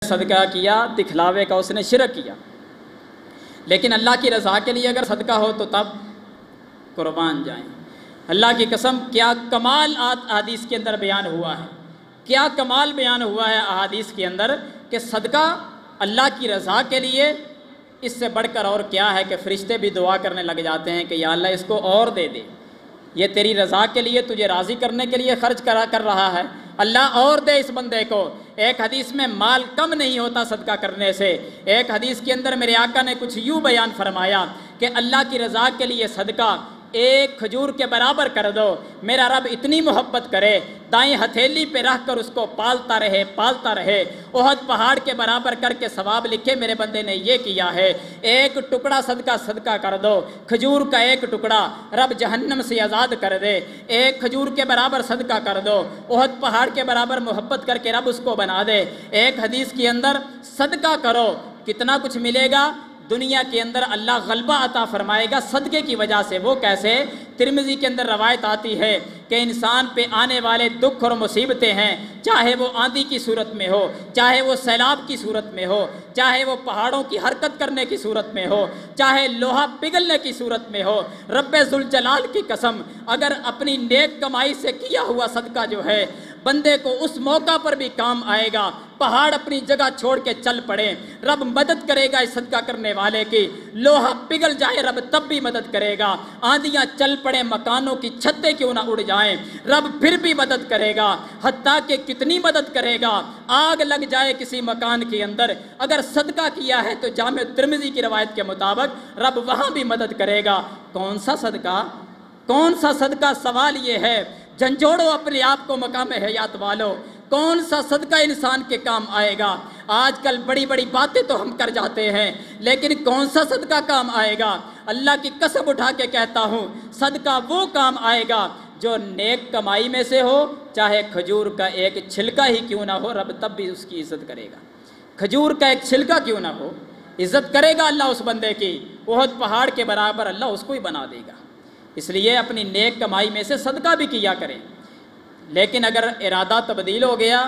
صدقہ کیا دکھلاوے کا اس نے شرک کیا، لیکن اللہ کی رضا کے لیے اگر صدقہ ہو تو تب قربان جائیں۔ اللہ کی قسم کیا کمال احادیث کے اندر بیان ہوا ہے، کیا کمال بیان ہوا ہے احادیث کے اندر کہ صدقہ اللہ کی رضا کے لیے، اس سے بڑھ کر اور کیا ہے کہ فرشتے بھی دعا کرنے لگ جاتے ہیں کہ یا اللہ اس کو اور دے دے، یہ تیری رضا کے لیے تجھے راضی کرنے کے لیے خرچ کر رہا ہے، اللہ اور دے اس بندے کو۔ ایک حدیث میں مال کم نہیں ہوتا صدقہ کرنے سے، ایک حدیث کے اندر میرے آقا نے کچھ یوں بیان فرمایا کہ اللہ کی رضا کے لیے صدقہ ایک کھجور کے برابر کر دو، میرا رب اتنی محبت کرے دائیں ہتھیلی پہ رکھ کر اس کو پالتا رہے احد پہاڑ کے برابر کر کے ثواب لکھے میرے بندے نے یہ کیا ہے۔ ایک ٹکڑا صدقہ کر دو، کھجور کا ایک ٹکڑا رب جہنم سے آزاد کر دے، ایک کھجور کے برابر صدقہ کر دو، احد پہاڑ کے برابر محبت کر کے رب اس کو بنا دے۔ ایک حدیث کے اندر صدقہ کرو کتنا کچھ ملے گا، دنیا کے اندر اللہ غلبہ عطا فرمائے گا صدقے کی وجہ سے۔ وہ کیسے؟ ترمذی کے اندر روایت آتی ہے کہ انسان پہ آنے والے دکھ اور مصیبتیں ہیں، چاہے وہ آندھی کی صورت میں ہو، چاہے وہ سیلاب کی صورت میں ہو، چاہے وہ پہاڑوں کی حرکت کرنے کی صورت میں ہو، چاہے لوہا پگھلنے کی صورت میں ہو، رب ذوالجلال کی قسم اگر اپنی نیک کمائی سے کیا ہوا صدقہ جو ہے بندے کو اس موقع پر بھی کام آئے گا، پہاڑ اپنی جگہ چھوڑ کے چل پڑے رب مدد کرے گا اس صدقہ کرنے والے کی، لوہا پگھل جائے رب تب بھی مدد کرے گا، آندیاں چل پڑے مکانوں کی چھتیں کیوں نہ اڑ جائیں رب پھر بھی مدد کرے گا، حتیٰ کہ کتنی مدد کرے گا، آگ لگ جائے کسی مکان کے اندر اگر صدقہ کیا ہے تو جامع ترمذی کی روایت کے مطابق رب وہاں بھی مدد کرے گا۔ کون سا صدقہ؟ کون سا صدقہ؟ سوال یہ ہے، جھنجھوڑو اپنے آپ کو مقام حیات والو، کون سا صدقہ انسان کے کام آئے گا؟ آج کل بڑی بڑی باتیں تو ہم کر جاتے ہیں لیکن کون سا صدقہ کام آئے گا؟ اللہ کی قسم اٹھا کے کہتا ہوں صدقہ وہ کام آئے گا جو نیک کمائی میں سے ہو، چاہے کھجور کا ایک چھلکا ہی کیوں نہ ہو رب تب بھی اس کی عزت کرے گا، کھجور کا ایک چھلکا کیوں نہ ہو عزت کرے گا اللہ اس بندے کی، احد پہاڑ کے برابر اللہ اس کو ہی بنا دے گا۔ اس لیے اپنی نیک کمائی میں سے صدقہ بھی کیا کریں، لیکن اگر ارادہ تبدیل ہو گیا،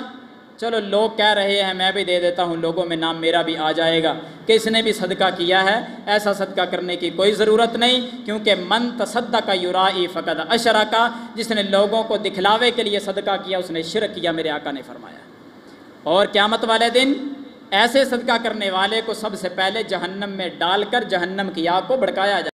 چلو لوگ کہہ رہے ہیں میں بھی دے دیتا ہوں، لوگوں میں نام میرا بھی آ جائے گا کہ اس نے بھی صدقہ کیا ہے، ایسا صدقہ کرنے کی کوئی ضرورت نہیں، کیونکہ من تصدق یرائی فقد اشرک، جس نے لوگوں کو دکھلاوے کے لیے صدقہ کیا اس نے شرک کیا، میرے آقا نے فرمایا۔ اور قیامت والے دن ایسے صدقہ کرنے والے کو سب سے پہلے جہنم میں ڈال کر جہنم کی آگ کو بھڑکایا جائے۔